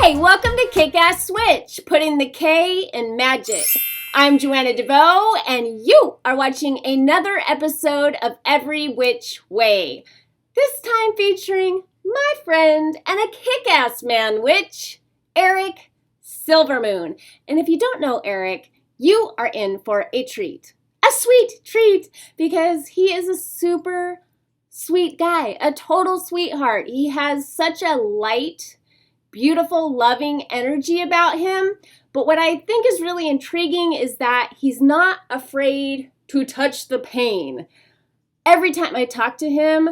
Hey, welcome to Kick-Ass Switch, putting the K in magic. I'm Joanna DeVoe, and you are watching another episode of Every Which Way. This time featuring my friend and a kick-ass man witch, Erick Silvermoon. And if you don't know Erick, you are in for a treat. A sweet treat, because he is a super sweet guy, a total sweetheart. He has such a light, beautiful, loving energy about him. But what I think is really intriguing is that he's not afraid to touch the pain. Every time I talk to him,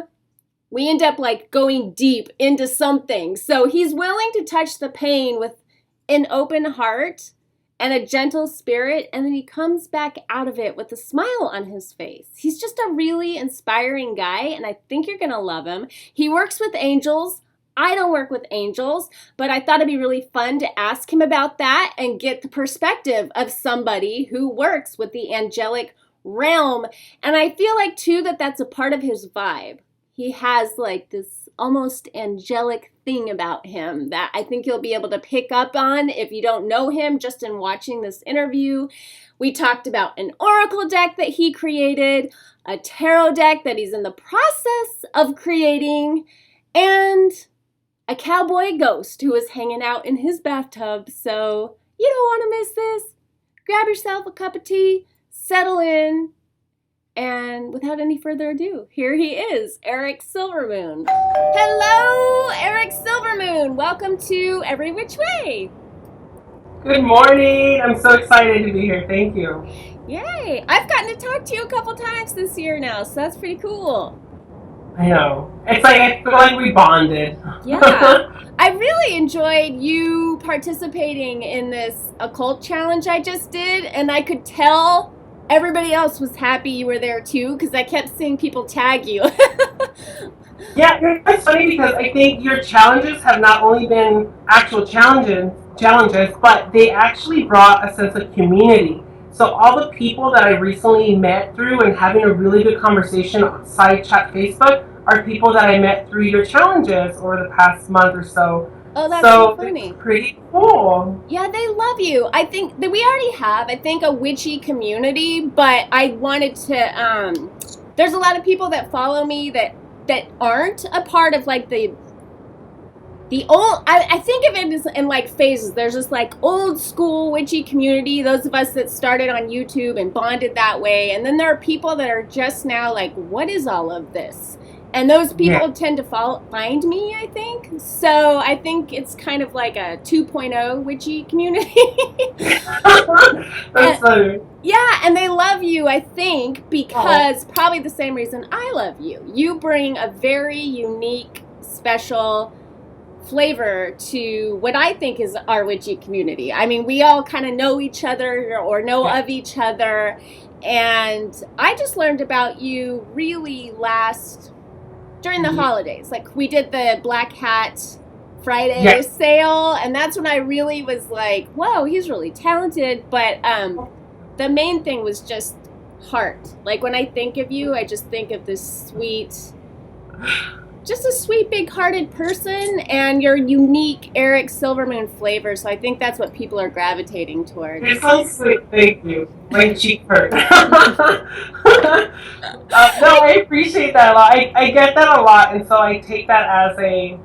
we end up going deep into something. So he's willing to touch the pain with an open heart and a gentle spirit, and then he comes back out of it with a smile on his face. He's just a really inspiring guy, and I think you're gonna love him. He works with angels. I don't work with angels, but I thought it'd be really fun to ask him about that and get the perspective of somebody who works with the angelic realm. And I feel like, too, that that's a part of his vibe. He has this almost angelic thing about him that I think you'll be able to pick up on if you don't know him just in watching this interview. We talked about an oracle deck that he created, a tarot deck that he's in the process of creating, and a cowboy ghost who is hanging out in his bathtub. So you don't want to miss this. Grab yourself a cup of tea, settle in, and without any further ado, here he is, Erick Silvermoon. Hello, Erick Silvermoon. Welcome to Every Which Way. Good morning. I'm so excited to be here. Thank you. Yay. I've gotten to talk to you a couple times this year now, so that's pretty cool. I know. It's I feel like we bonded. Yeah. I really enjoyed you participating in this occult challenge I just did, and I could tell everybody else was happy you were there too, because I kept seeing people tag you. Yeah, it's funny because I think your challenges have not only been actual challenges, but they actually brought a sense of community. So all the people that I recently met through and having a really good conversation on side chat Facebook are people that I met through your challenges over the past month or so. Oh, that's so funny. It's pretty cool. Yeah, they love you. I think that we already have, a witchy community, but I wanted to, there's a lot of people that follow me that aren't a part of the old, I think of it as in phases. There's this old school witchy community, those of us that started on YouTube and bonded that way. And then there are people that are just now what is all of this? And those people tend to find me, I think. So I think it's kind of like a 2.0 witchy community. That's funny. Yeah, and they love you, I think, because probably the same reason I love you. You bring a very unique, special flavor to what I think is our witchy community. I mean, we all kind of know each other or know of each other. And I just learned about you really during the holidays. We did the Black Hat Friday sale, and that's when I really was like, whoa, he's really talented. But the main thing was just heart. When I think of you, I just think of this just a sweet, big-hearted person, and your unique Erick Silvermoon flavor. So I think that's what people are gravitating towards. You're so sweet. Thank you. My cheek hurt. No, I appreciate that a lot. I get that a lot, and so I take that as a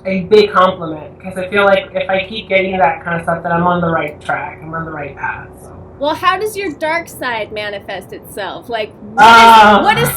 big compliment, because I feel like if I keep getting that kind of stuff, then I'm on the right track. I'm on the right path. So. Well, how does your dark side manifest itself? What is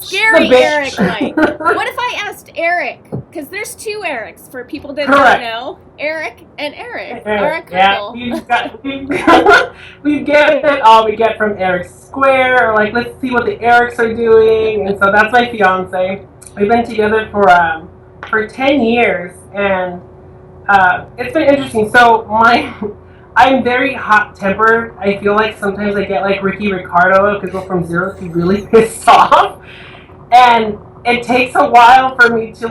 scary Erick like? What if I asked Erick? Because there's two Ericks, for people that don't know. Erick and Erick are a couple. Yeah, we get it all we get from Erick Square, or let's see what the Ericks are doing. And so that's my fiance. We've been together for 10 years, and it's been interesting. So I'm very hot-tempered. I feel like sometimes I get like Ricky Ricardo. I could go from 0 to really pissed off. And it takes a while for me to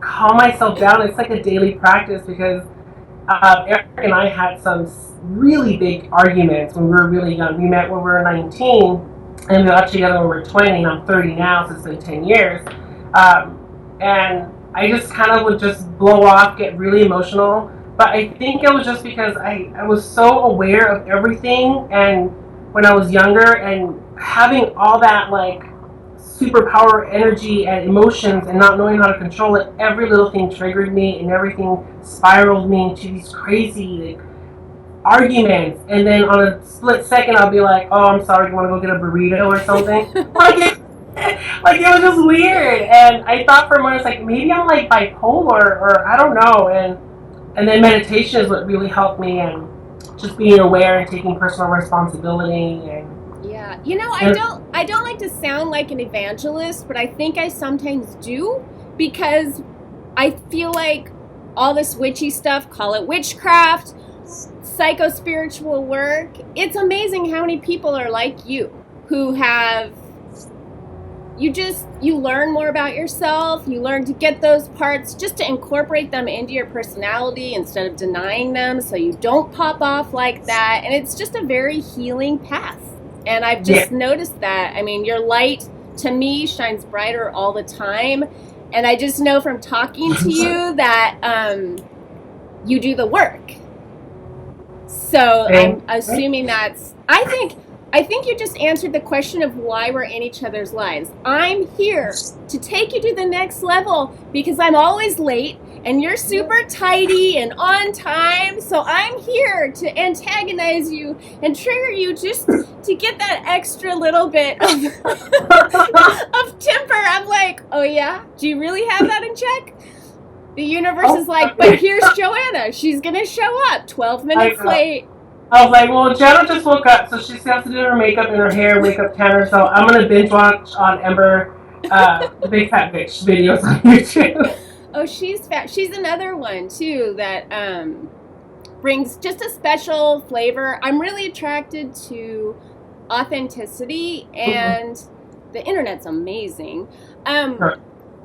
calm myself down. It's like a daily practice, because Erick and I had some really big arguments when we were really young. We met when we were 19, and we got together when we were 20, and I'm 30 now, so it's been 10 years. And I just kind of would just blow off, get really emotional. But I think it was just because I was so aware of everything, and when I was younger, and having all that like superpower energy and emotions and not knowing how to control it, every little thing triggered me and everything spiraled me into these crazy like arguments. And then on a split second I'll be like, oh, I'm sorry, you want to go get a burrito or something? Like it was just weird. And I thought for a moment, it's like maybe I'm like bipolar or I don't know. And then meditation is what really helped me, and just being aware and taking personal responsibility. And yeah, you know, I don't like to sound like an evangelist, but I think I sometimes do, because I feel like all this witchy stuff, call it witchcraft, psycho-spiritual work, it's amazing how many people are like you, who have, you learn more about yourself, you learn to get those parts, just to incorporate them into your personality instead of denying them, so you don't pop off like that. And it's just a very healing path. And I've just noticed that. I mean, your light to me shines brighter all the time. And I just know from talking to you that you do the work. So I'm assuming that's, I think you just answered the question of why we're in each other's lives. I'm here to take you to the next level because I'm always late and you're super tidy and on time. So I'm here to antagonize you and trigger you just to get that extra little bit of, of temper. I'm like, oh yeah? Do you really have that in check? The universe is like, but here's Joanna. She's going to show up 12 minutes late. I was like, well, Jenna just woke up, so she has to do her makeup and her hair, wake up tanner, so I'm going to binge watch on Ember, the Big Fat Bitch videos on YouTube. Oh, she's fat. She's another one, too, that brings just a special flavor. I'm really attracted to authenticity, and the internet's amazing.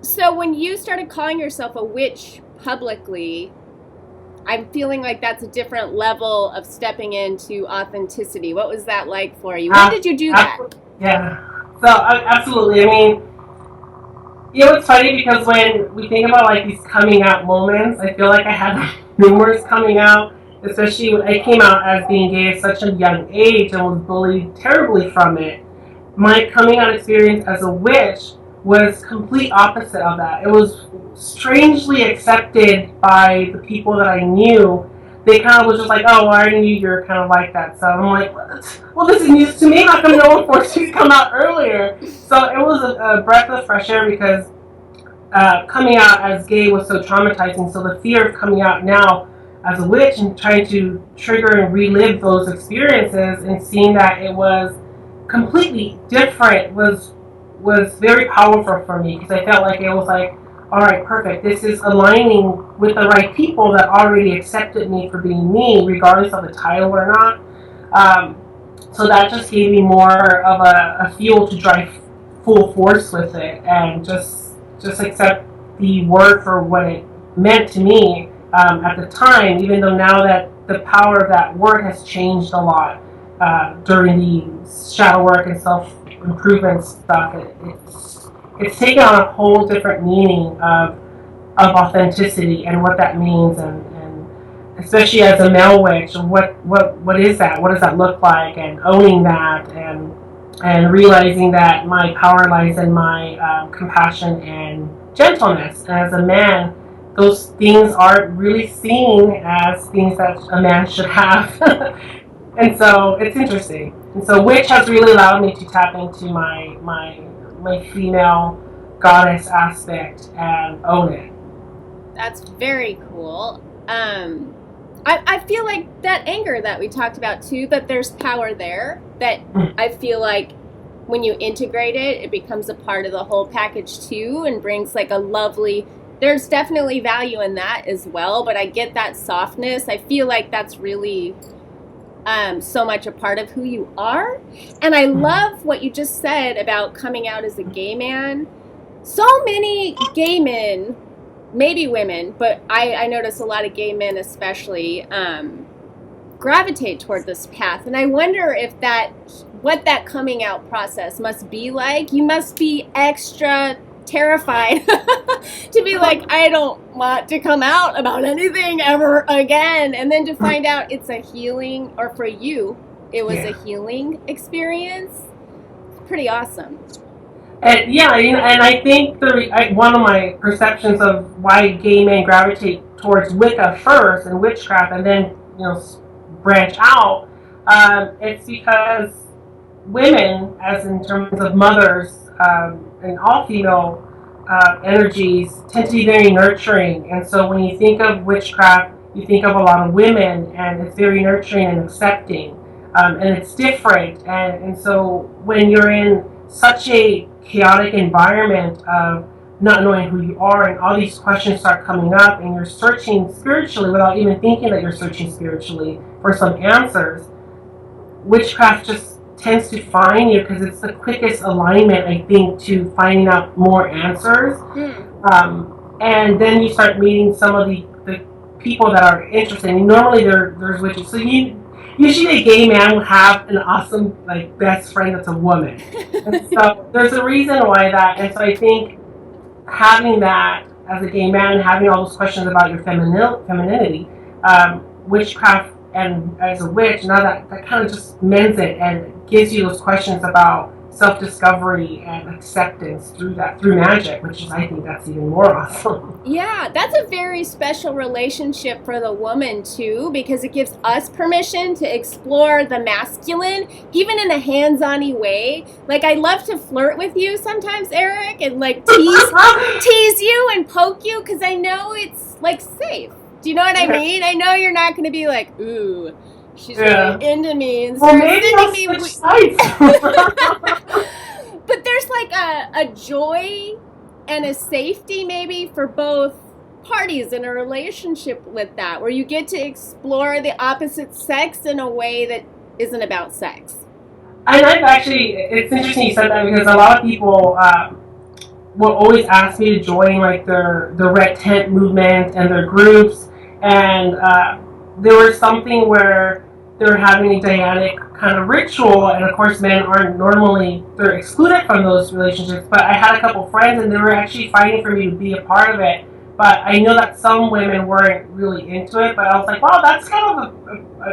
So when you started calling yourself a witch publicly, I'm feeling like that's a different level of stepping into authenticity. What was that like for you? When did you do that? Yeah. So, absolutely. I mean, you know, it's funny because when we think about like these coming out moments, I feel like I had numerous coming out, especially when I came out as being gay at such a young age and was bullied terribly from it. My coming out experience as a witch was complete opposite of that. It was strangely accepted by the people that I knew. They kind of was just like, oh, well, I knew you're kind of like that. So I'm like, well, this is news to me. How come no one forced you to come out earlier? So it was a breath of fresh air because coming out as gay was so traumatizing. So the fear of coming out now as a witch and trying to trigger and relive those experiences and seeing that it was completely different was very powerful for me, because I felt like it was like, all right, perfect. This is aligning with the right people that already accepted me for being me, regardless of the title or not. So that just gave me more of a fuel to drive full force with it, and just accept the word for what it meant to me at the time, even though now that the power of that word has changed a lot during the shadow work and self-improvement stuff. It's taken on a whole different meaning of authenticity and what that means, and especially as a male witch, what is that? What does that look like? And owning that, and realizing that my power lies in my compassion and gentleness. And as a man, those things aren't really seen as things that a man should have. And so it's interesting. And so witch has really allowed me to tap into my female goddess aspect and own it. That's very cool. I feel like that anger that we talked about too, that there's power there, that I feel like when you integrate it, it becomes a part of the whole package too, and brings like a lovely, there's definitely value in that as well, but I get that softness. I feel like that's really so much a part of who you are. And I love what you just said about coming out as a gay man. So many gay men, maybe women, but I notice a lot of gay men especially gravitate toward this path. And I wonder if what that coming out process must be like. You must be extra terrified to be like, I don't want to come out about anything ever again. And then to find out it's a healing, or for you, it was a healing experience. Pretty awesome. And and I think one of my perceptions of why gay men gravitate towards Wicca first and witchcraft, and then branch out, it's because women, as in terms of mothers, and all female energies, tend to be very nurturing. And so when you think of witchcraft, you think of a lot of women, and it's very nurturing and accepting, and it's different. And so when you're in such a chaotic environment of not knowing who you are, and all these questions start coming up, and you're searching spiritually without even thinking that you're searching spiritually for some answers, witchcraft just tends to find you because it's the quickest alignment, I think, to finding out more answers. And then you start meeting some of the people that are interested. And normally there's witches. So usually a gay man will have an awesome best friend that's a woman. And so there's a reason why that. And so I think having that as a gay man, having all those questions about your femininity, witchcraft, and as a witch, now that kind of just mends it and gives you those questions about self-discovery and acceptance through magic, which is, I think that's even more awesome. Yeah, that's a very special relationship for the woman too, because it gives us permission to explore the masculine, even in a hands-on-y way. Like, I love to flirt with you sometimes, Erick, and tease you and poke you, because I know it's safe. Do you know what I mean? I know you're not going to be like, ooh, she's really into me and start sending me. But there's a joy and a safety maybe for both parties in a relationship with that, where you get to explore the opposite sex in a way that isn't about sex. And it's interesting you said that, because a lot of people will always ask me to join the red tent movement and their groups. And there was something where they were having a dyadic kind of ritual, and of course men aren't normally, they're excluded from those relationships, but I had a couple friends and they were actually fighting for me to be a part of it. But I know that some women weren't really into it, but I was like, wow, that's kind of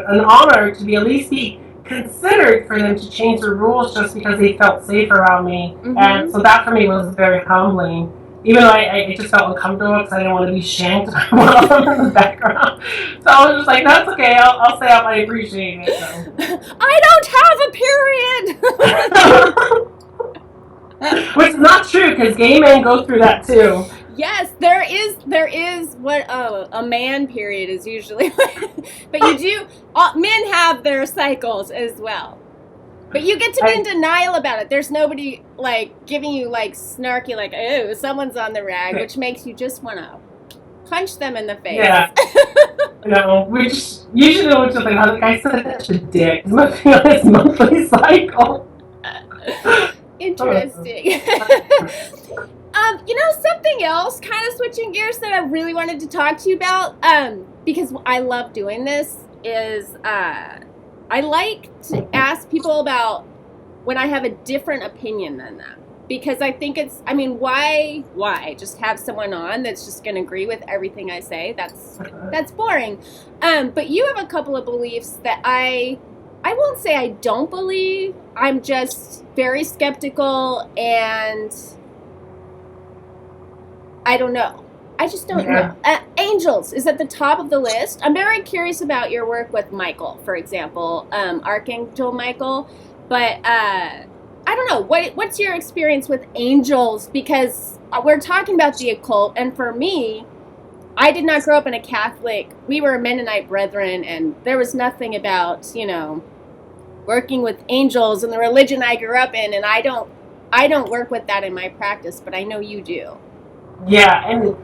an honor to at least be considered for them to change the rules just because they felt safe around me. And so that for me was very humbling. Even though I just felt uncomfortable because I didn't want to be shanked while I'm in the background. So I was just like, that's okay, I'll stay up, I appreciate it. So. I don't have a period! Which is not true, because gay men go through that too. Yes, there is what a man period is usually. But men have their cycles as well. But you get to be in denial about it. There's nobody giving you snarky oh, someone's on the rag, which makes you just want to punch them in the face. Yeah. Which usually we're just like, oh, the guy said that's a dick. He must be on his monthly cycle. Interesting. Something else, kind of switching gears, that I really wanted to talk to you about, because I love doing this, is I like to ask people about when I have a different opinion than them. Because I think why just have someone on that's just going to agree with everything I say? That's boring. But you have a couple of beliefs that I won't say I don't believe. I'm just very skeptical, and I don't know. I just don't know. Angels is at the top of the list. I'm very curious about your work with Michael, for example, Archangel Michael. But I don't know. What's your experience with angels? Because we're talking about the occult, and for me, I did not grow up in a Catholic. We were Mennonite brethren, and there was nothing about working with angels and the religion I grew up in. And I don't work with that in my practice, but I know you do. Yeah, and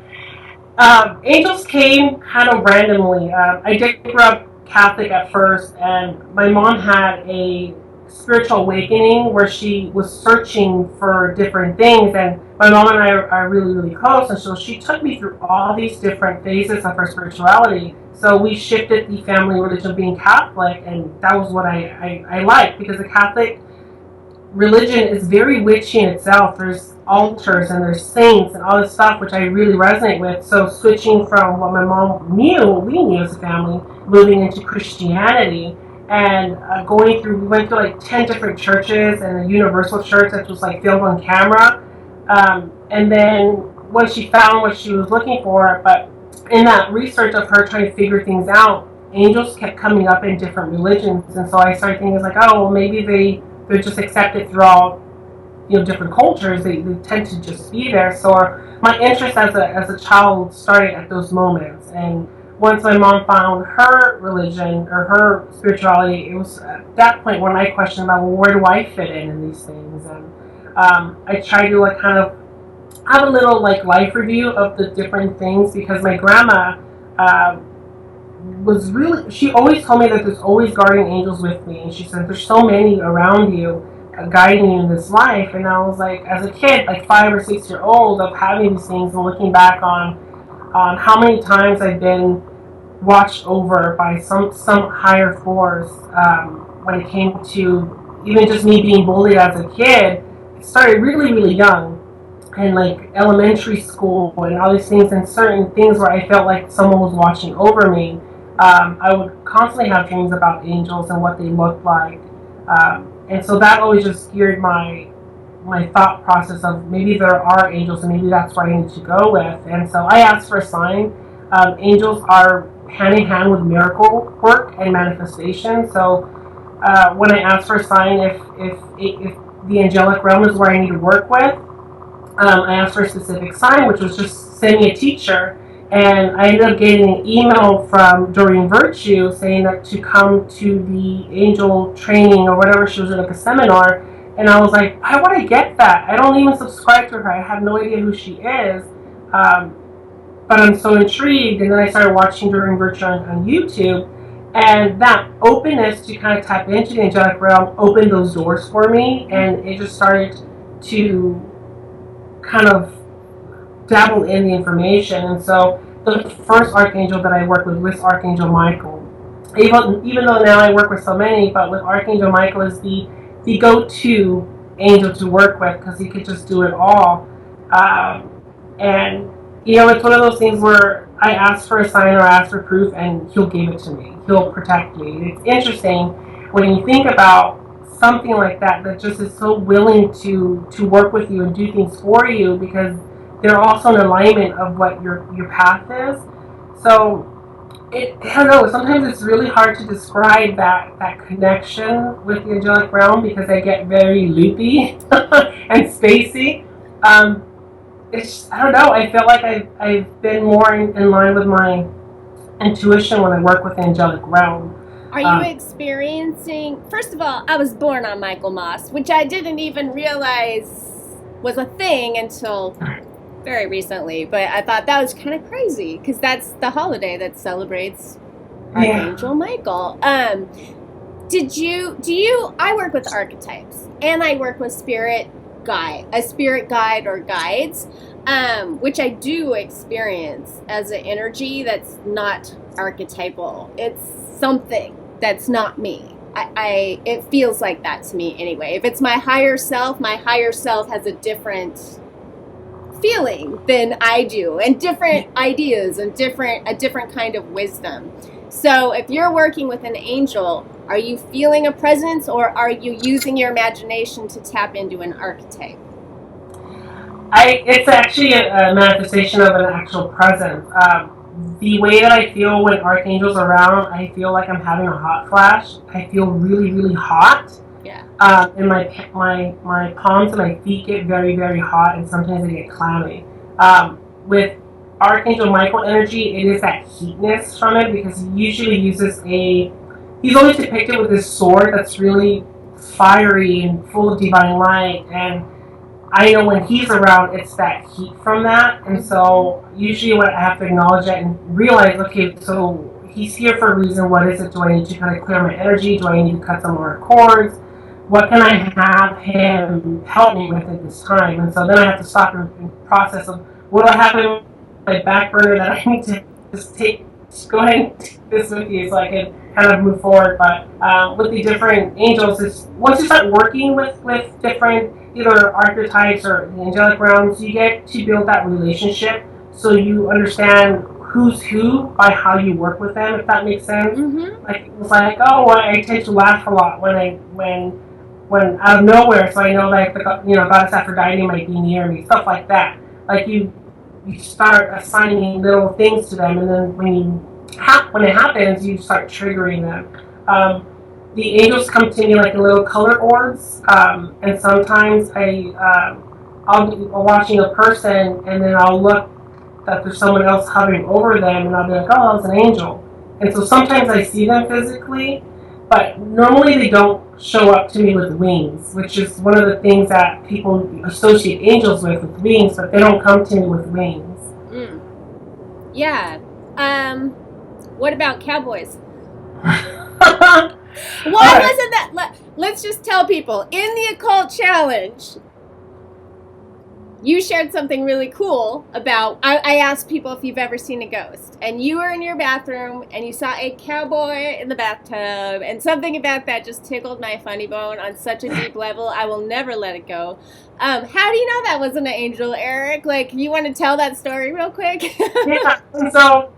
angels came kind of randomly. I did grow up Catholic at first, and my mom had a spiritual awakening where she was searching for different things, and my mom and I are really, really close, and so she took me through all these different phases of her spirituality. So we shifted the family religion of being Catholic, and that was what I liked, because the Catholic religion is very witchy in itself. There's altars and there's saints and all this stuff, which I really resonate with. So switching from what my mom knew, what we knew as a family, moving into Christianity, and we went through like 10 different churches and a universal church that was like filmed on camera. And then once she found what she was looking for, but in that research of her trying to figure things out, angels kept coming up in different religions. And so I started thinking, like, oh, well, maybe they're just accepted throughout, different cultures. They tend to just be there. So my interest as a child started at those moments. And once my mom found her religion or her spirituality, it was at that point when I questioned about, well, where do I fit in these things? And I tried to like kind of have a little like life review of the different things, because my grandma she always told me that there's always guardian angels with me, and she said there's so many around you guiding you in this life. And I was like, as a kid, like 5 or 6 year old, of having these things and looking back on how many times I've been watched over by some higher force. When it came to even just me being bullied as a kid, it started really, really young, and like elementary school and all these things, and certain things where I felt like someone was watching over me. I would constantly have dreams about angels and what they looked like, and so that always just geared my thought process of maybe there are angels and maybe that's where I need to go with. And so I asked for a sign. Angels are hand in hand with miracle work and manifestation. So when I asked for a sign, if the angelic realm is where I need to work with, I asked for a specific sign, which was just send me a teacher. And I ended up getting an email from Doreen Virtue saying that to come to the angel training or whatever. She was in like a seminar. And I was like, why would I get that? I don't even subscribe to her. I have no idea who she is. But I'm so intrigued. And then I started watching Doreen Virtue on YouTube. And that openness to kind of tap into the angelic realm opened those doors for me. And it just started to kind of dabble in the information. And so the first archangel that I worked with was Archangel Michael. Even though now I work with so many, but with Archangel Michael is the go-to angel to work with, because he could just do it all. And it's one of those things where I ask for a sign or ask for proof, and he'll give it to me. He'll protect me. It's interesting when you think about something like that just is so willing to work with you and do things for you, because they're also in alignment of what your path is. So I don't know, sometimes it's really hard to describe that connection with the angelic realm, because I get very loopy and spacey. I don't know, I feel like I've been more in line with my intuition when I work with the angelic realm. Are you experiencing, first of all, I was born on Michael Moss, which I didn't even realize was a thing until very recently, but I thought that was kind of crazy, because that's the holiday that celebrates Archangel Michael. I work with archetypes, and I work with a spirit guide or guides, which I do experience as an energy that's not archetypal. It's something that's not me. It feels like that to me anyway. If it's my higher self has a different feeling than I do, and different ideas and a different kind of wisdom. So if you're working with an angel, are you feeling a presence, or are you using your imagination to tap into an archetype? It's actually a manifestation of an actual presence. The way that I feel when archangels are around, I feel like I'm having a hot flash. I feel really, really hot. Yeah. And my palms and my feet get very, very hot, and sometimes they get clammy. With Archangel Michael energy, it is that heatness from it, because he usually uses he's always depicted with this sword that's really fiery and full of divine light, and I know when he's around, it's that heat from that. And so usually what I have to acknowledge that and realize, okay, so he's here for a reason. What is it? Do I need to kind of clear my energy? Do I need to cut some more cords? What can I have him help me with at this time? And so then I have to stop and process of what do I have in my back burner that I need to just go ahead and take this with you, so I can kind of move forward. But with the different angels, is once you start working with different either archetypes or the angelic realms, you get to build that relationship, so you understand who's who by how you work with them, if that makes sense. Mm-hmm. Like, it's like, oh, well, I tend to laugh a lot when out of nowhere, so I know like the goddess Aphrodite might be near me, stuff like that. Like you start assigning little things to them, and then when it happens, you start triggering them. The angels come to me like in little color orbs, and sometimes I'll be watching a person, and then I'll look that there's someone else hovering over them, and I'll be like, oh, that was an angel. And so sometimes I see them physically, but normally they don't show up to me with wings, which is one of the things that people associate angels with wings, but they don't come to me with wings. Mm. Yeah. What about cowboys? Why wasn't that? Let's just tell people, in the Occult Challenge, you shared something really cool about, I asked people if you've ever seen a ghost, and you were in your bathroom and you saw a cowboy in the bathtub, and something about that just tickled my funny bone on such a deep level. I will never let it go. How do you know that wasn't an angel, Eric? Like, you want to tell that story real quick? Yeah, so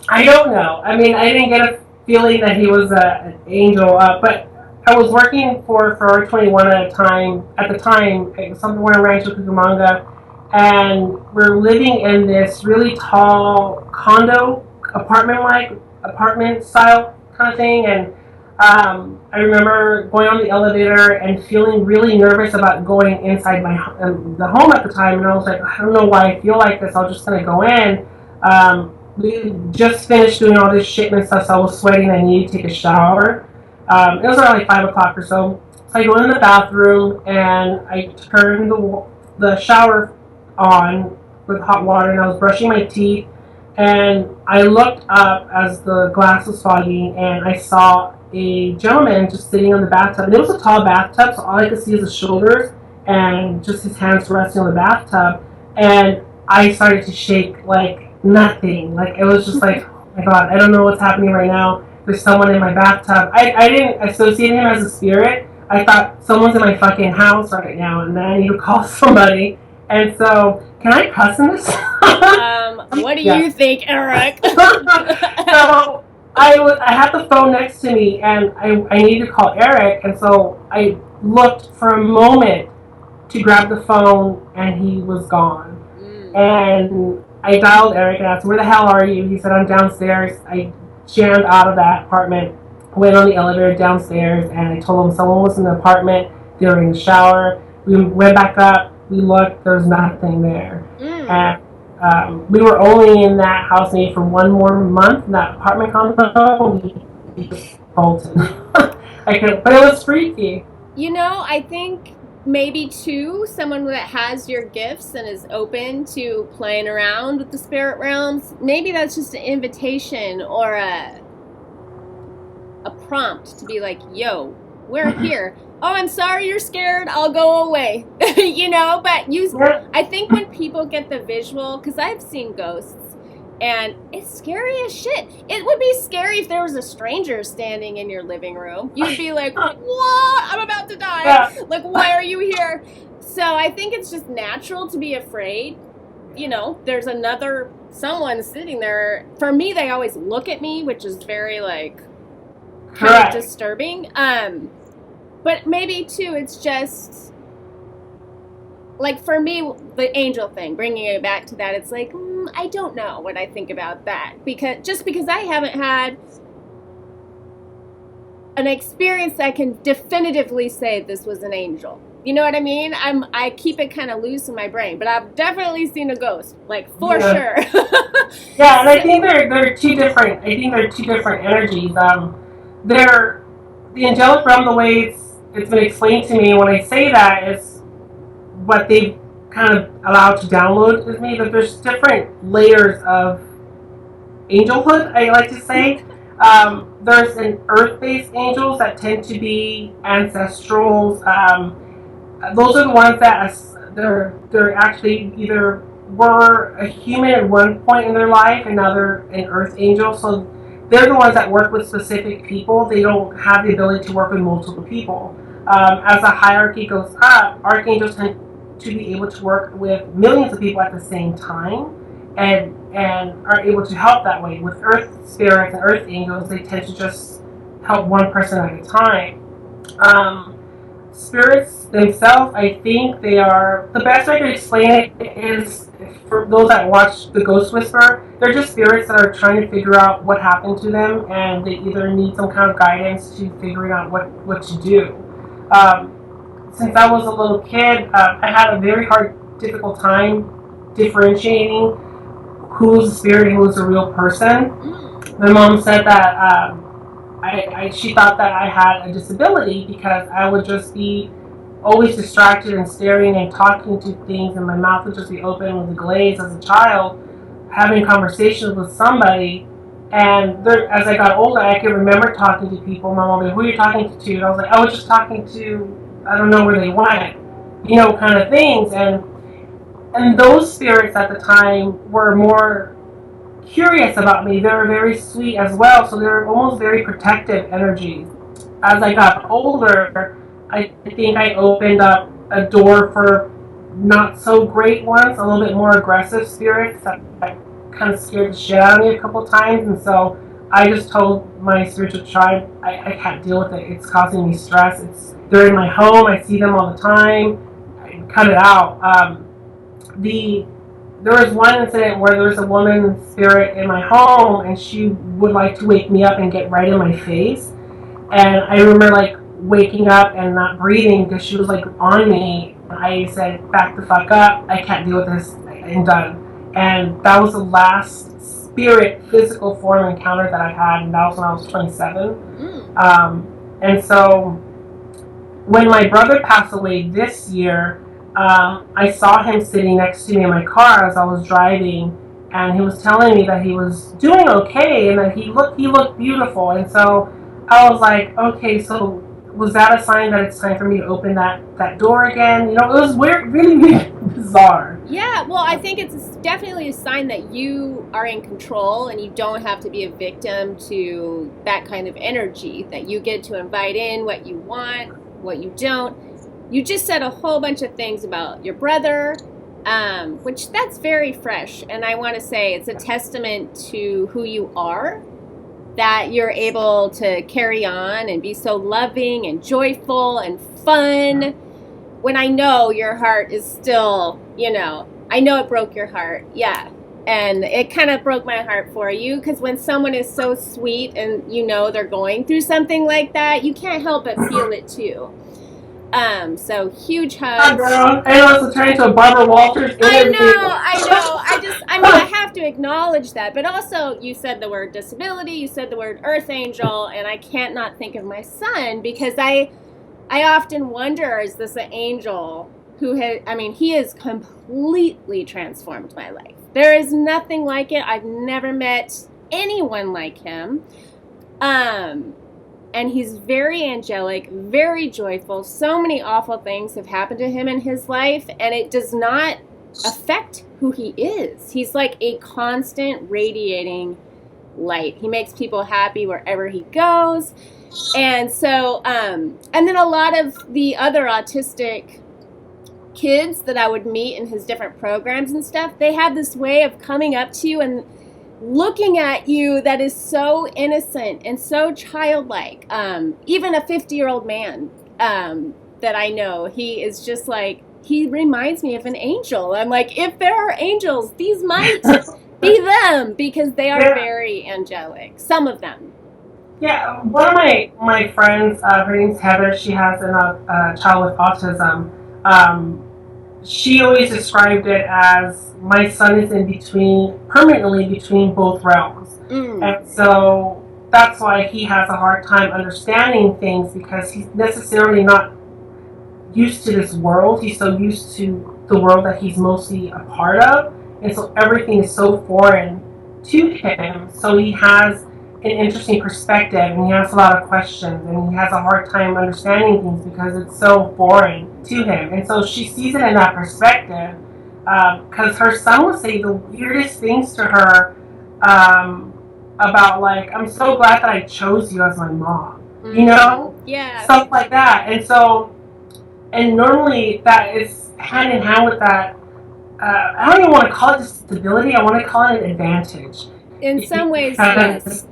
I don't know. I mean, I didn't get a feeling that he was an angel, but I was working for Forever 21 at the time, it was somewhere in Rancho Cucamonga, and we're living in this really tall condo, apartment style kind of thing, and I remember going on the elevator and feeling really nervous about going inside the home at the time, and I was like, I don't know why I feel like this, I'm just going to go in. We just finished doing all this shit and stuff, so I was sweating, I needed to take a shower. It was around like 5 o'clock or so. So I go in the bathroom and I turn the shower on with hot water, and I was brushing my teeth, and I looked up as the glass was fogging, and I saw a gentleman just sitting on the bathtub. And it was a tall bathtub, so all I could see is his shoulders and just his hands resting on the bathtub. And I started to shake like nothing. Like, it was just like, oh my god, I don't know what's happening right now. There's someone in my bathtub. I didn't associate him as a spirit. I thought someone's in my fucking house right now, and then I need to call somebody. And so, can I cuss in this? What do you think, Eric? So I had the phone next to me, and I needed to call Eric, and so I looked for a moment to grab the phone, and he was gone. And I dialed Eric and asked, where the hell are you? He said, I'm downstairs. I jammed out of that apartment, went on the elevator downstairs, and I told him someone was in the apartment. They were in the shower. We went back up. We looked. There was nothing there. And we were only in that house maybe for one more month in that apartment complex. We just bolted. But it was freaky. You know, I think maybe too, someone that has your gifts and is open to playing around with the spirit realms, maybe that's just an invitation or a prompt to be like, yo, we're here. Oh, I'm sorry you're scared, I'll go away. You know, but I think when people get the visual, because I've seen ghosts, and it's scary as shit. It would be scary if there was a stranger standing in your living room. You'd be like, what? I'm about to die. Yeah. Like, why are you here? So I think it's just natural to be afraid. You know, there's someone sitting there. For me, they always look at me, which is very, like, kind of disturbing. But maybe, too, it's just, like, for me, the angel thing, bringing it back to that, it's like, I don't know what I think about that. Because I haven't had an experience that I can definitively say this was an angel. You know what I mean? I keep it kind of loose in my brain, but I've definitely seen a ghost, like, for sure. Yeah, and I think they're two different. I think they're two different energies. They're the angelic realm. The way it's been explained to me when I say that is what they've kind of allowed to download with me. That there's different layers of angelhood. I like to say. There's an earth-based angels that tend to be ancestrals. Those are the ones that they're actually either were a human at one point in their life and now they're an earth angel. So they're the ones that work with specific people. They don't have the ability to work with multiple people. As the hierarchy goes up, archangels tend to be able to work with millions of people at the same time, and are able to help that way. With earth spirits and earth angels, they tend to just help one person at a time. Spirits themselves, I think they are, the best way to explain it is, for those that watch The Ghost Whisperer, they're just spirits that are trying to figure out what happened to them, and they either need some kind of guidance to figuring out what to do. Since I was a little kid, I had a very difficult time differentiating who was a spirit and who was a real person. My mom said that she thought that I had a disability because I would just be always distracted and staring and talking to things, and my mouth would just be open with a glaze as a child, having conversations with somebody. And as I got older, I could remember talking to people. My mom would be, who are you talking to? And I was like, I was just talking to, I don't know where they went, kind of things. And those spirits at the time were more curious about me. They were very sweet as well, so they were almost very protective energies. As I got older, I think I opened up a door for not so great ones, a little bit more aggressive spirits that kind of scared the shit out of me a couple times, and so I just told my spiritual tribe, I can't deal with it. It's causing me stress. They're in my home. I see them all the time. I cut it out. There was one incident where there was a woman spirit in my home, and she would like to wake me up and get right in my face. And I remember waking up and not breathing because she was on me. I said, back the fuck up. I can't deal with this. I'm done. And that was the last spirit physical form encounter that I had, and that was when I was 27. And so when my brother passed away this year, I saw him sitting next to me in my car as I was driving, and he was telling me that he was doing okay and that he looked beautiful. And so I was like, okay, so was that a sign that it's time for me to open that door again? It was weird, really, really bizarre. Yeah, well, I think it's definitely a sign that you are in control and you don't have to be a victim to that kind of energy, that you get to invite in what you want, what you don't. You just said a whole bunch of things about your brother, which that's very fresh. And I want to say it's a testament to who you are, that you're able to carry on and be so loving and joyful and fun. When I know your heart is still, I know it broke your heart. Yeah. And it kind of broke my heart for you, because when someone is so sweet and they're going through something like that, you can't help but feel it too. So huge hugs. Girl. I also turned into a Barbara Walters interview. I know. I have to acknowledge that. But also, you said the word disability, you said the word earth angel, and I can't not think of my son, because I often wonder, is this an angel who he has completely transformed my life. There is nothing like it. I've never met anyone like him. And he's very angelic, very joyful. So many awful things have happened to him in his life, and it does not affect who he is. He's like a constant radiating light. He makes people happy wherever he goes. And so, and then a lot of the other autistic kids that I would meet in his different programs and stuff, they have this way of coming up to you and looking at you that is so innocent and so childlike. Even a 50-year-old man that I know, he is just he reminds me of an angel. I'm like, if there are angels, these might be them, because they are very angelic. Some of them. Yeah, one of my friends, her name's Heather, she has a child with autism. She always described it as, my son is permanently between both realms. And so that's why he has a hard time understanding things, because he's necessarily not used to this world. He's so used to the world that he's mostly a part of. And so everything is so foreign to him. So he has an interesting perspective, and he has a lot of questions, and he has a hard time understanding things because it's so foreign to him. And so she sees it in that perspective, because her son will say the weirdest things to her about like, I'm so glad that I chose you as my mom, Yeah. stuff like that. And so, and normally that is hand in hand with that. I don't even want to call it disability. I want to call it an advantage. In some ways, yes.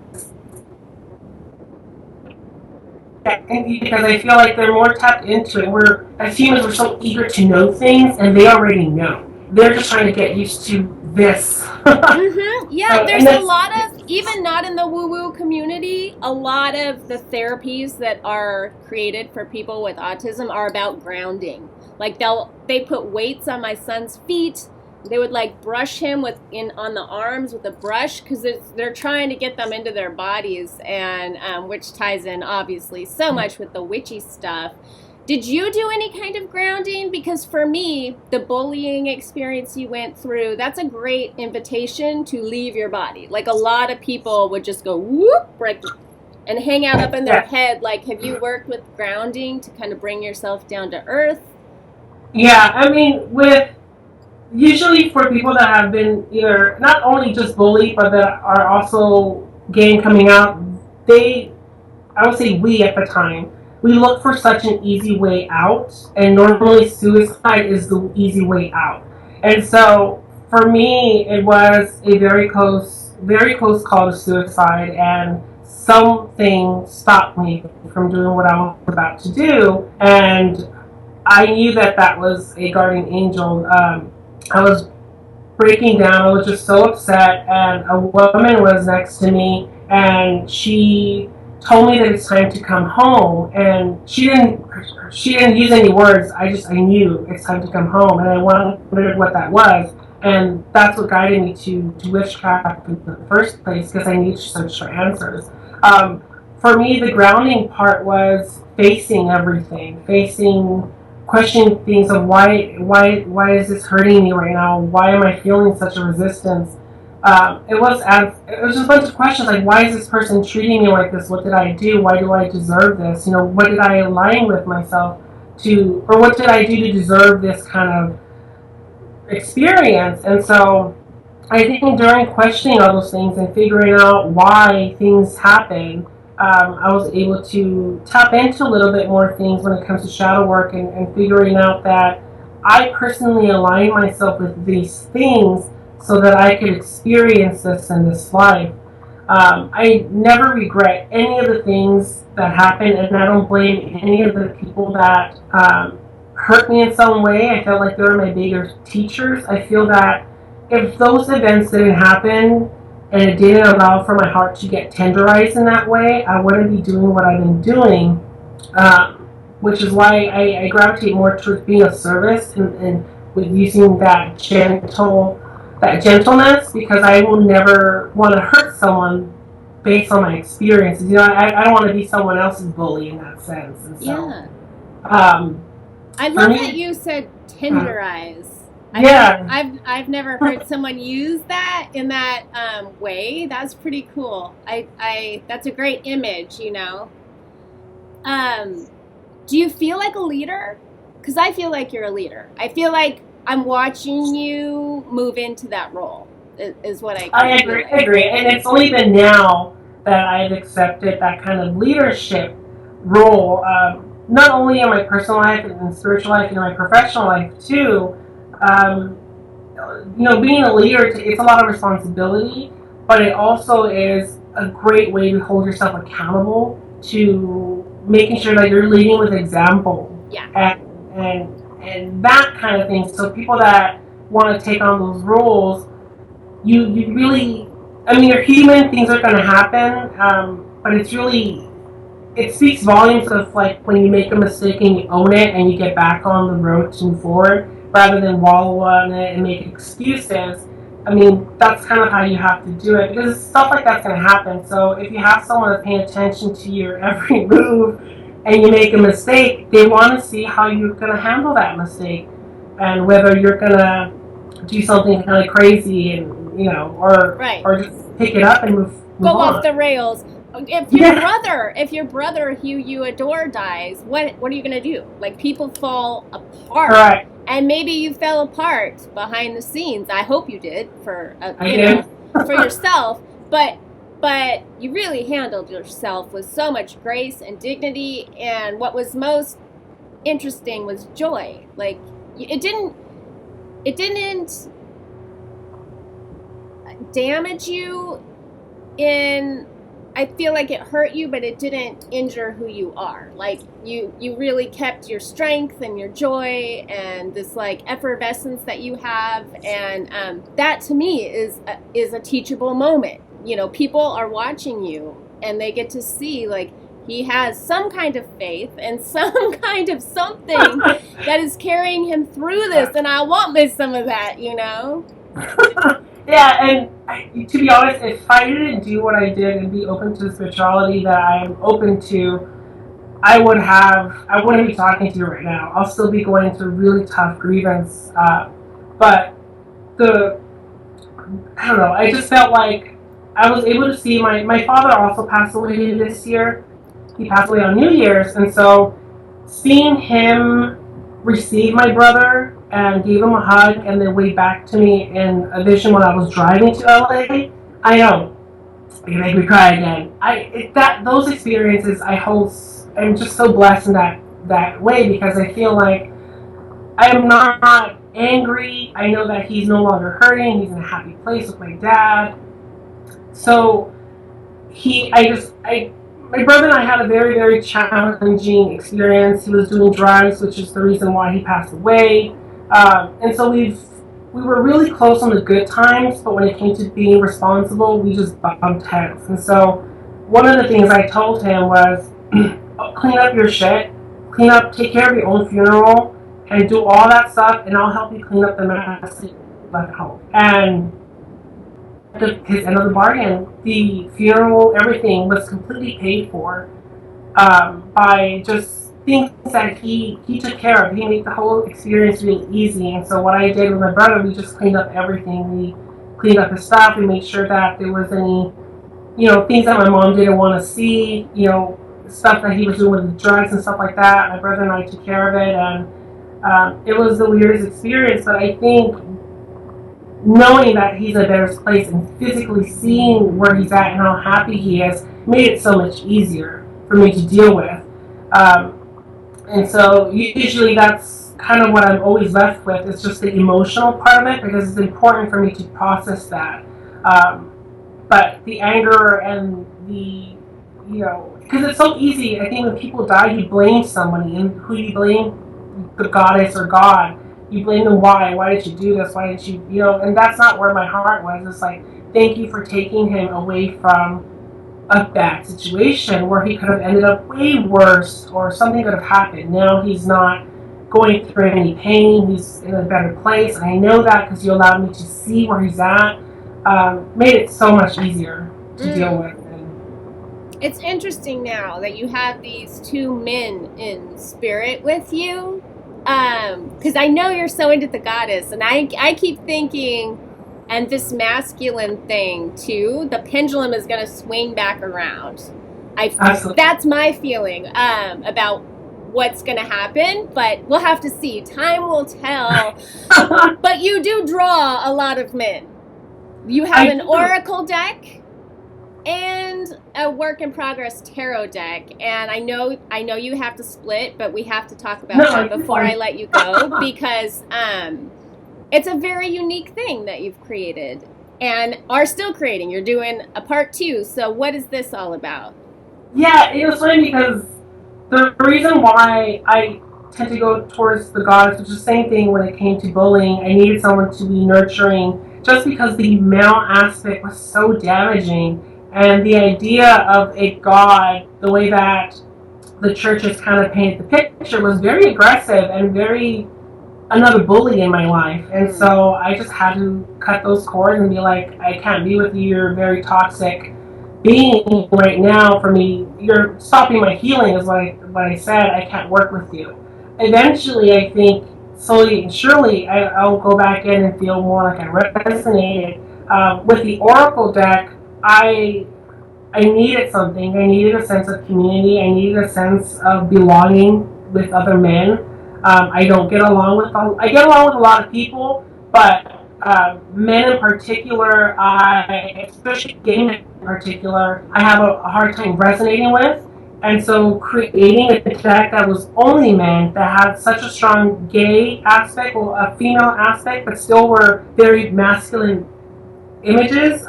Because I feel like they're more tapped into it. We're, as humans, we're so eager to know things, and they already know. They're just trying to get used to this. Yeah, there's a lot of, even not in the woo-woo community, a lot of the therapies that are created for people with autism are about grounding. Like they put weights on my son's feet. They would like brush him on the arms with a brush because they're trying to get them into their bodies, and which ties in obviously so much with the witchy stuff. Did you do any kind of grounding? Because for me, the bullying experience you went through, that's a great invitation to leave your body. Like a lot of people would just go whoop right, and hang out up in their head. Like, have you worked with grounding to kind of bring yourself down to earth? Yeah, I mean, usually for people that have been either not only just bullied, but that are also gay and coming out, I would say we at the time, we look for such an easy way out, and normally suicide is the easy way out. And so for me, it was a very close call to suicide, and something stopped me from doing what I was about to do, and I knew that was a guardian angel. I was breaking down. I was just so upset, and a woman was next to me, and she told me that it's time to come home. And she didn't use any words. I knew it's time to come home, and I wondered what that was. And that's what guided me to witchcraft in the first place, because I needed to search for answers. For me, the grounding part was facing everything, questioning things of why is this hurting me right now? Why am I feeling such a resistance? It was just a bunch of questions like, why is this person treating me like this? What did I do? Why do I deserve this? What did I align with myself to, or what did I do to deserve this kind of experience? And so I think during questioning all those things and figuring out why things happen, I was able to tap into a little bit more things when it comes to shadow work, and figuring out that I personally align myself with these things so that I could experience this in this life. I never regret any of the things that happened, and I don't blame any of the people that hurt me in some way. I felt like they were my bigger teachers. I feel that if those events didn't happen, and it didn't allow for my heart to get tenderized in that way, I wouldn't be doing what I've been doing, which is why I gravitate more towards being of service and with using that gentleness, because I will never want to hurt someone based on my experiences. I don't want to be someone else's bully in that sense. And so, I love that you said tenderize. I've never heard someone use that in that way. That's pretty cool. That's a great image, Do you feel like a leader? Because I feel like you're a leader. I feel like I'm watching you move into that role, is what I agree. And it's only been now that I've accepted that kind of leadership role, not only in my personal life and spiritual life, in my professional life too. Being a leader, it's a lot of responsibility, but it also is a great way to hold yourself accountable to making sure that you're leading with example. Yeah. And that kind of thing. So people that want to take on those roles, you really, you're human, things are going to happen, but it speaks volumes of like when you make a mistake and you own it and you get back on the road to move forward, rather than wallow on it and make excuses. That's kind of how you have to do it, because stuff like that's going to happen. So if you have someone that's paying attention to your every move and you make a mistake, they want to see how you're going to handle that mistake, and whether you're going to do something kind of crazy and, or just pick it up and move Go on. Off the rails. If your brother who you adore dies, what are you going to do? Like, people fall apart. Right. And maybe you fell apart behind the scenes. I hope you did for for yourself. But but you really handled yourself with so much grace and dignity. And what was most interesting was joy. Like, it didn't damage you in, I feel like it hurt you, but it didn't injure who you are. Like, you really kept your strength and your joy and this like effervescence that you have, and that to me is a teachable moment. You know, people are watching you and they get to see like he has some kind of faith and some kind of something that is carrying him through this, and I want some of that, you know? Yeah, and to be honest, if I didn't do what I did and be open to the spirituality that I am open to, I wouldn't be talking to you right now. I'll still be going through really tough grievance. But I don't know, I just felt like I was able to see my father also passed away this year. He passed away on New Year's, and so seeing him receive my brother and gave him a hug and then wave back to me in a vision when I was driving to LA, I know it make me cry again. Those experiences I'm just so blessed in that way, because I feel like I am not angry. I know that he's no longer hurting. He's in a happy place with my dad. So my brother and I had a very, very challenging experience. He was doing drugs, which is the reason why he passed away. And so we were really close on the good times, but when it came to being responsible, we just bumped heads. And so one of the things I told him was, clean up your shit, take care of your own funeral, and do all that stuff, and I'll help you clean up the mess left home. And his end of the bargain, the funeral, everything was completely paid for by just things that he took care of. He made the whole experience really easy. And so what I did with my brother, we just cleaned up everything. We cleaned up his stuff. We made sure that there was any, things that my mom didn't want to see, stuff that he was doing with the drugs and stuff like that. My brother and I took care of it, and it was the weirdest experience, but I think knowing that he's in a better place and physically seeing where he's at and how happy he is made it so much easier for me to deal with. And so usually that's kind of what I'm always left with, is just the emotional part of it, because it's important for me to process that. But the anger and the, because it's so easy, I think when people die, you blame somebody, and who you blame, the goddess or God. You blame them, why did you do this, why did you, and that's not where my heart was. It's like, thank you for taking him away from a bad situation where he could have ended up way worse, or something could have happened. Now he's not going through any pain, he's in a better place, and I know that because you allowed me to see where he's at. Made it so much easier to deal with. It's interesting now that you have these two men in spirit with you, because I know you're so into the goddess, and I keep thinking, and this masculine thing too, the pendulum is going to swing back around. That's my feeling about what's going to happen, but we'll have to see. Time will tell. But you do draw a lot of men. You have an oracle deck and a work in progress tarot deck, and I know you have to split, but we have to talk about that before I let you go, because it's a very unique thing that you've created and are still creating. You're doing a part 2, so what is this all about? Yeah, it was funny because the reason why I tend to go towards the goddess, which is the same thing when it came to bullying. I needed someone to be nurturing, just because the male aspect was so damaging. And the idea of a god, the way that the churches kind of painted the picture, was very aggressive and very another bully in my life. And so I just had to cut those cords and be like, I can't be with you. You're very toxic being right now for me. You're stopping my healing, is what I said. I can't work with you. Eventually, I think, slowly and surely, I'll go back in and feel more like I resonated. With the Oracle deck, I needed something. I needed a sense of community. I needed a sense of belonging with other men. I get along with a lot of people, but men in particular, especially gay men in particular, I have a hard time resonating with. And so creating a deck that was only men that had such a strong gay aspect or a female aspect, but still were very masculine images,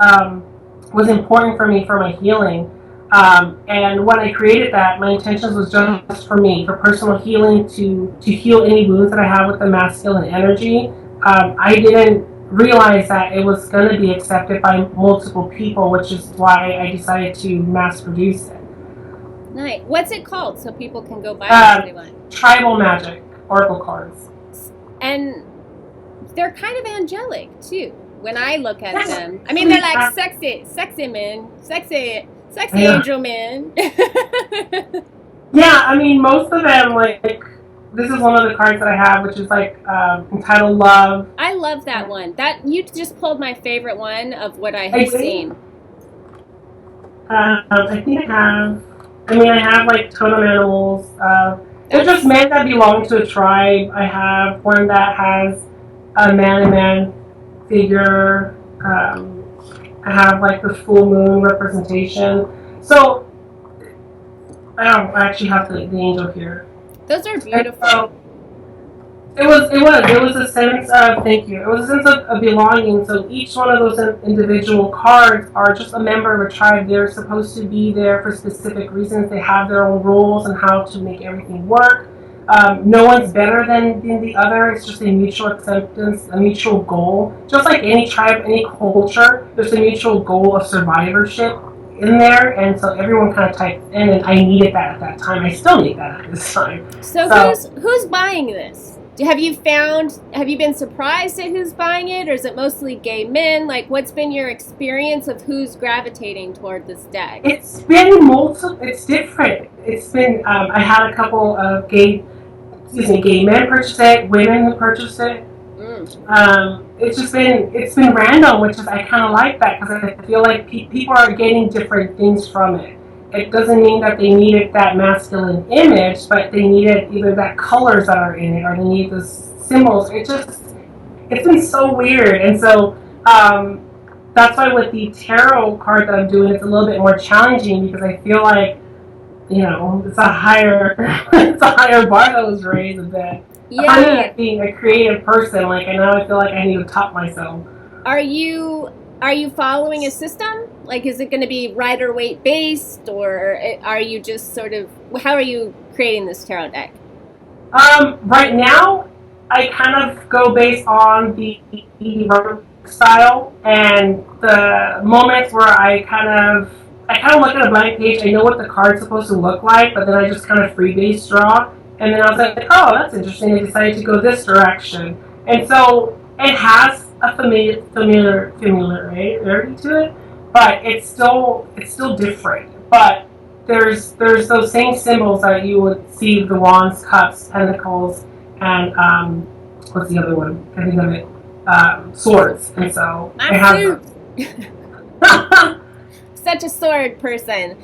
was important for me for my healing. And when I created that, my intentions was just for me, for personal healing, to heal any wounds that I have with the masculine energy. I didn't realize that it was going to be accepted by multiple people, which is why I decided to mass produce it. Nice. What's it called so people can go buy it if they want? Tribal Magic Oracle cards. And they're kind of angelic too. When I look at them, I mean, they're like sexy men, sexy angel men. Yeah, I mean, most of them, like, this is one of the cards that I have, which is like entitled Love. I love that one. That you just pulled my favorite one of what I have seen. I think I have like totem animals. They're just men that belong to a tribe. I have one that has a man figure. I have like the full moon representation. So I actually have the angel here. Those are beautiful. So, it was a sense of, thank you. It was a sense of belonging. So each one of those individual cards are just a member of a tribe. They're supposed to be there for specific reasons. They have their own rules and how to make everything work. No one's better than the other. It's just a mutual acceptance, a mutual goal. Just like any tribe, any culture, there's a mutual goal of survivorship in there, and so everyone kind of types in, and I needed that at that time. I still need that at this time. So who's buying this? Have you been surprised at who's buying it, or is it mostly gay men? Like, what's been your experience of who's gravitating toward this deck? It's been multiple. It's different. It's been. I had a couple of gay men purchase it, women who purchased it. It's been random, which is I kind of like that because I feel like people are getting different things from it. It doesn't mean that they needed that masculine image, but they needed either that colors that are in it or they need the symbols. It's been so weird. And so that's why with the tarot card that I'm doing, it's a little bit more challenging because I feel like, it's a higher bar that was raised a bit. Yeah. I'm being a creative person, like, and now I feel like I need to top myself. Are you following a system? Like, is it going to be rider weight based, or are you just sort of, how are you creating this tarot deck? Right now, I kind of go based on the style and the moments where I kind of look at a blank page. I know what the card's supposed to look like, but then I just kind of freebase draw. And then I was like, oh, that's interesting. I decided to go this direction. And so it has a familiarity to it, but it's still different. But there's those same symbols that you would see: the wands, cups, pentacles, and what's the other one? I think of it, swords. And so it has such a sword person.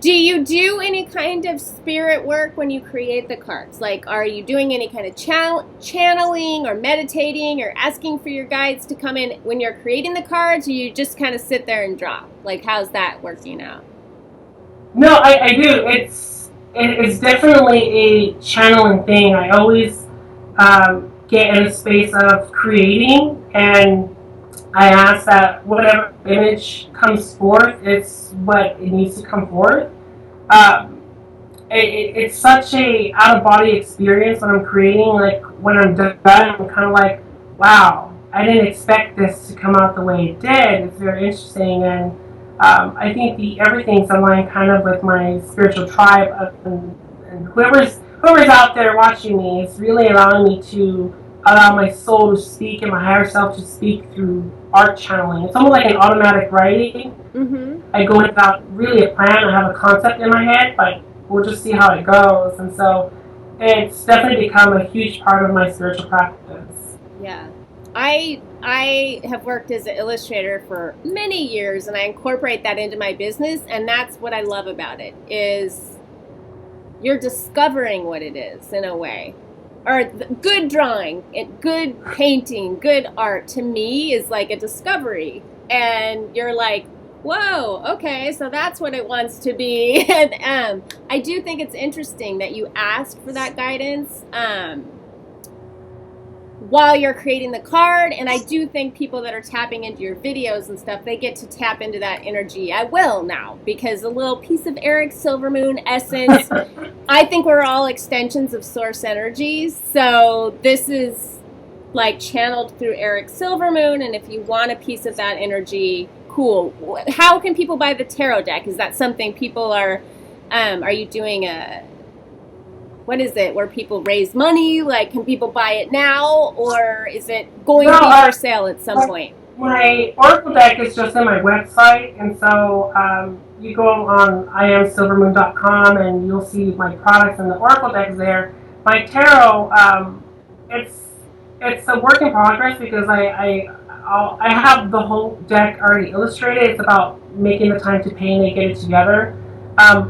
Do you do any kind of spirit work when you create the cards? Like, are you doing any kind of channeling or meditating or asking for your guides to come in when you're creating the cards, or you just kind of sit there and draw? Like, how's that working out? No, I do. It's definitely a channeling thing. I always get in a space of creating, and I ask that whatever image comes forth, it's what it needs to come forth. It's such a out-of-body experience when I'm creating. Like, when I'm done, I'm kind of like, wow, I didn't expect this to come out the way it did. It's very interesting, and I think everything's aligned kind of with my spiritual tribe, and whoever's out there watching me is really allowing me to allow my soul to speak and my higher self to speak through art channeling. It's almost like an automatic writing. Mm-hmm. I go without really a plan. I have a concept in my head, but we'll just see how it goes. And so it's definitely become a huge part of my spiritual practice. Yeah. I have worked as an illustrator for many years, and I incorporate that into my business, and that's what I love about it, is you're discovering what it is in a way. or good drawing, good painting, good art to me is like a discovery. And you're like, whoa, okay, so that's what it wants to be. And I do think it's interesting that you ask for that guidance while you're creating the card. And I do think people that are tapping into your videos and stuff, they get to tap into that energy. I will now, because a little piece of Erick Silvermoon essence, I think we're all extensions of source energies. So this is like channeled through Erick Silvermoon, and if you want a piece of that energy, cool. How can people buy the tarot deck? Is that something people are you doing what is it, where people raise money? Like, can people buy it now, or is it going to be for sale at some point? My Oracle deck is just in my website, and so you go on iamsilvermoon.com and you'll see my products, and the Oracle deck is there. My tarot, it's a work in progress because I have the whole deck already illustrated. It's about making the time to paint and get it together.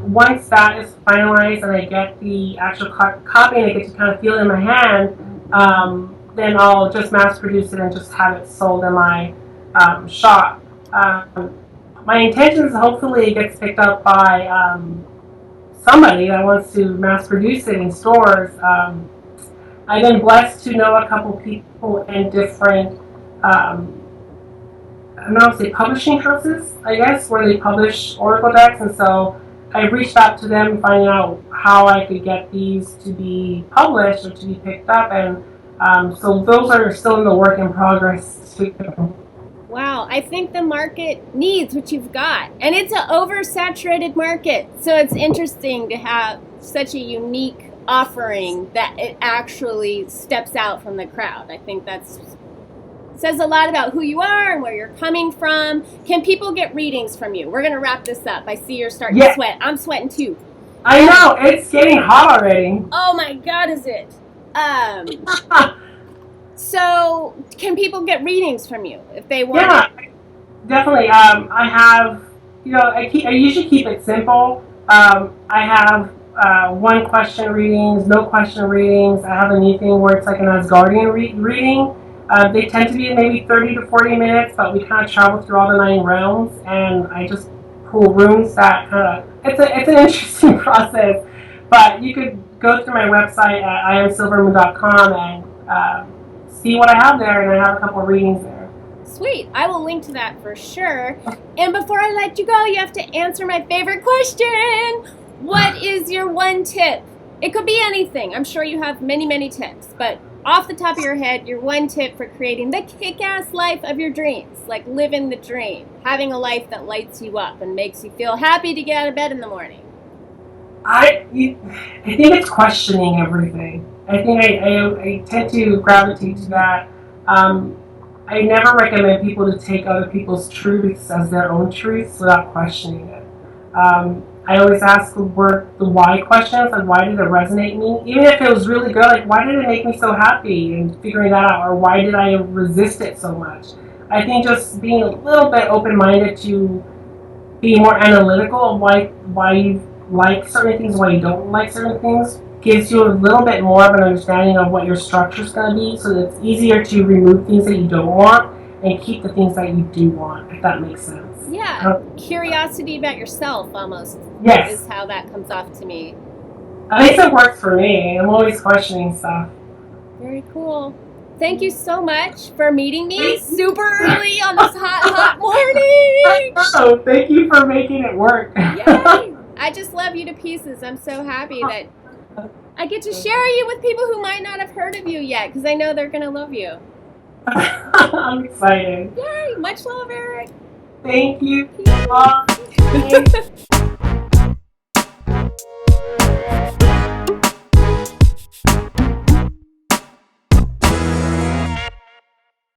Once that is finalized and I get the actual copy and I get to kind of feel it in my hand, then I'll just mass produce it and just have it sold in my shop. My intention is hopefully it gets picked up by somebody that wants to mass produce it in stores. I've been blessed to know a couple people in different, I don't know, say publishing houses, I guess, where they publish Oracle decks, and so I reached out to them finding out how I could get these to be published or to be picked up, and so those are still in the work in progress too. Wow, I think the market needs what you've got, and it's an oversaturated market, so it's interesting to have such a unique offering that it actually steps out from the crowd. I think that's says a lot about who you are and where you're coming from. Can people get readings from you? We're going to wrap this up. I see you're starting to sweat. I'm sweating too. I know, it's getting hot already. Oh my God, is it? So can people get readings from you if they want? Yeah, definitely. I have, I usually keep it simple. I have one question readings, no question readings. I have anything where it's like an Asgardian reading. They tend to be maybe 30 to 40 minutes, but we kind of travel through all the 9 realms, and I just pull runes that kind of, it's an interesting process. But you could go through my website at iamsilvermoon.com and see what I have there, and I have a couple of readings there. Sweet. I will link to that for sure. And before I let you go, you have to answer my favorite question. What is your one tip? It could be anything. I'm sure you have many, many tips, but off the top of your head, your one tip for creating the kick-ass life of your dreams, like living the dream, having a life that lights you up and makes you feel happy to get out of bed in the morning. I think it's questioning everything. I think I tend to gravitate to that. I never recommend people to take other people's truths as their own truths without questioning it. I always ask the why questions, like why did it resonate me? Even if it was really good, like why did it make me so happy, and figuring that out, or why did I resist it so much? I think just being a little bit open-minded to be more analytical of why you like certain things, why you don't like certain things, gives you a little bit more of an understanding of what your structure is going to be, so that it's easier to remove things that you don't want and keep the things that you do want, if that makes sense. Yeah, curiosity about yourself almost is how that comes off to me. At least it works for me. I'm always questioning stuff. Very cool. Thank you so much for meeting me super early on this hot morning. Oh, thank you for making it work. Yay! I just love you to pieces. I'm so happy that I get to share you with people who might not have heard of you yet, because I know they're going to love you. I'm excited. Yay! Much love, Erick. Thank you.